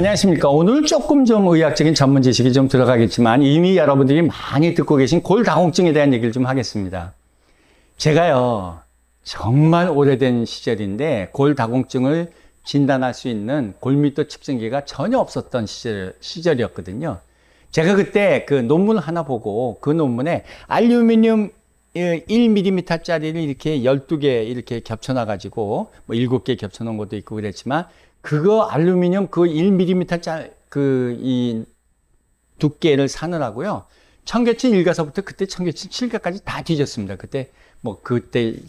안녕하십니까. 오늘 조금 좀 의학적인 전문 지식이 좀 들어가겠지만 이미 여러분들이 많이 듣고 계신 골다공증에 대한 얘기를 좀 하겠습니다. 제가요, 정말 오래된 시절인데 골다공증을 진단할 수 있는 골밀도 측정기가 전혀 없었던 시절이었거든요. 제가 그때 그 논문 하나 보고 그 논문에 알루미늄 1mm 짜리를 이렇게 12개 이렇게 겹쳐놔가지고 뭐 7개 겹쳐놓은 것도 있고 그랬지만 그거 알루미늄 그 1mm 짜리 이 두께를 사느라고요. 청계천 1가서부터 그때 청계천 7가까지 다 뒤졌습니다. 그때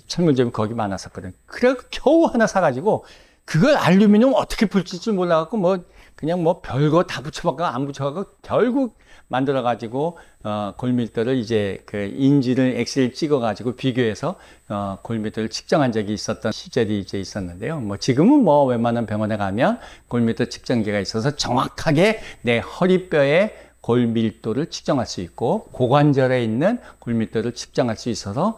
철물점이 거기 많았었거든요. 그래 겨우 하나 사가지고 그걸 알루미늄 어떻게 붙일 줄 몰라갖고 그냥 별거 다 붙여갖고 안 붙여갖고 결국 만들어가지고 골밀도를 이제 그 인지를 엑셀 찍어가지고 비교해서 골밀도를 측정한 적이 있었던 시절이 이제 있었는데요. 지금은 웬만한 병원에 가면 골밀도 측정기가 있어서 정확하게 내 허리뼈에 골밀도를 측정할 수 있고 고관절에 있는 골밀도를 측정할 수 있어서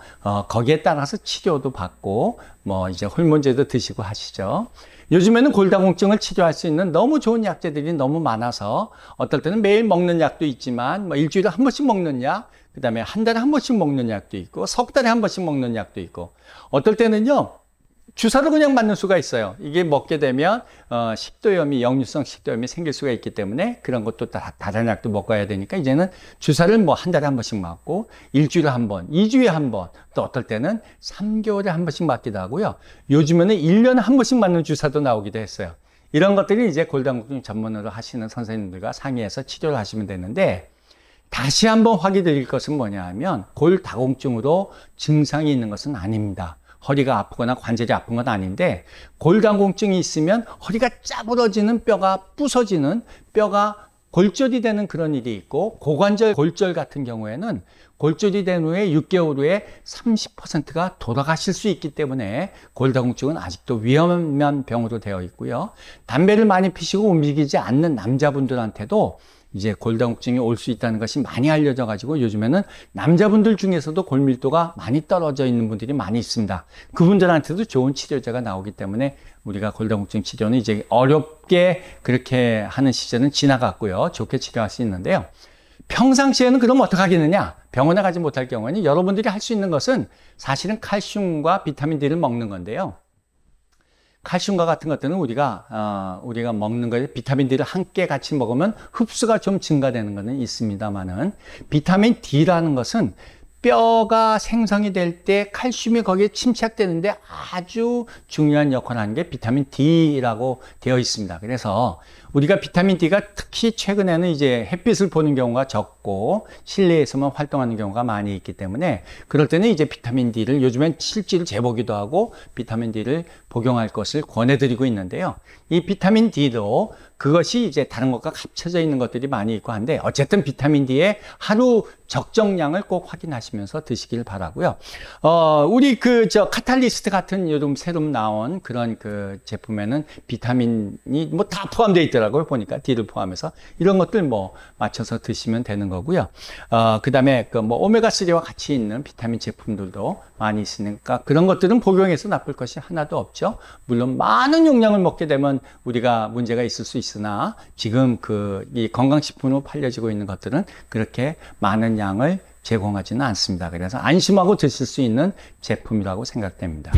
거기에 따라서 치료도 받고 이제 호르몬제도 드시고 하시죠. 요즘에는 골다공증을 치료할 수 있는 너무 좋은 약제들이 너무 많아서 어떨 때는 매일 먹는 약도 있지만 일주일에 한 번씩 먹는 약, 그 다음에 한 달에 한 번씩 먹는 약도 있고 석 달에 한 번씩 먹는 약도 있고 어떨 때는요 주사를 그냥 맞는 수가 있어요. 이게 먹게 되면 식도염이 역류성 식도염이 생길 수가 있기 때문에 그런 것도 다른 약도 먹어야 되니까 이제는 주사를 한 달에 한 번씩 맞고 일주일에 한 번, 2주에 한 번, 또 어떨 때는 3개월에 한 번씩 맞기도 하고요. 요즘에는 1년에 한 번씩 맞는 주사도 나오기도 했어요. 이런 것들이 이제 골다공증 전문으로 하시는 선생님들과 상의해서 치료를 하시면 되는데 다시 한번 확인 드릴 것은 뭐냐 하면 골다공증으로 증상이 있는 것은 아닙니다. 허리가 아프거나 관절이 아픈 건 아닌데 골다공증이 있으면 허리가 짜부러지는 뼈가 부서지는 뼈가 골절이 되는 그런 일이 있고 고관절 골절 같은 경우에는 골절이 된 후에 6개월 후에 30%가 돌아가실 수 있기 때문에 골다공증은 아직도 위험한 병으로 되어 있고요. 담배를 많이 피시고 움직이지 않는 남자분들한테도 이제 골다공증이 올 수 있다는 것이 많이 알려져 가지고 요즘에는 남자분들 중에서도 골밀도가 많이 떨어져 있는 분들이 많이 있습니다. 그분들한테도 좋은 치료제가 나오기 때문에 우리가 골다공증 치료는 이제 어렵게 그렇게 하는 시절은 지나갔고요. 좋게 치료할 수 있는데요. 평상시에는 그럼 어떻게 하겠느냐? 병원에 가지 못할 경우에는 여러분들이 할 수 있는 것은 사실은 칼슘과 비타민 D를 먹는 건데요. 칼슘과 같은 것들은 우리가 먹는 거에 비타민 D를 함께 같이 먹으면 흡수가 좀 증가되는 것은 있습니다만은 비타민 D라는 것은 뼈가 생성이 될 때 칼슘이 거기에 침착되는데 아주 중요한 역할을 하는 게 비타민 D라고 되어 있습니다. 그래서 우리가 비타민 D가 특히 최근에는 이제 햇빛을 보는 경우가 적고 실내에서만 활동하는 경우가 많이 있기 때문에 그럴 때는 이제 비타민 D를 요즘엔 실제로 재보기도 하고 비타민 D를 복용할 것을 권해드리고 있는데요. 이 비타민 D도 그것이 이제 다른 것과 합쳐져 있는 것들이 많이 있고 한데 어쨌든 비타민 D의 하루 적정량을 꼭 확인하시면서 드시길 바라고요. 우리 카탈리스트 같은 요즘 새로 나온 그런 그 제품에는 비타민이 다 포함되어 있더라고요. 보니까 D를 포함해서 이런 것들 맞춰서 드시면 되는 거고요. 그 다음에 오메가3와 같이 있는 비타민 제품들도 많이 있으니까 그런 것들은 복용해서 나쁠 것이 하나도 없죠. 물론 많은 용량을 먹게 되면 우리가 문제가 있을 수 있으나 지금 이 건강식품으로 팔려지고 있는 것들은 그렇게 많은 양을 제공하지는 않습니다. 그래서 안심하고 드실 수 있는 제품이라고 생각됩니다.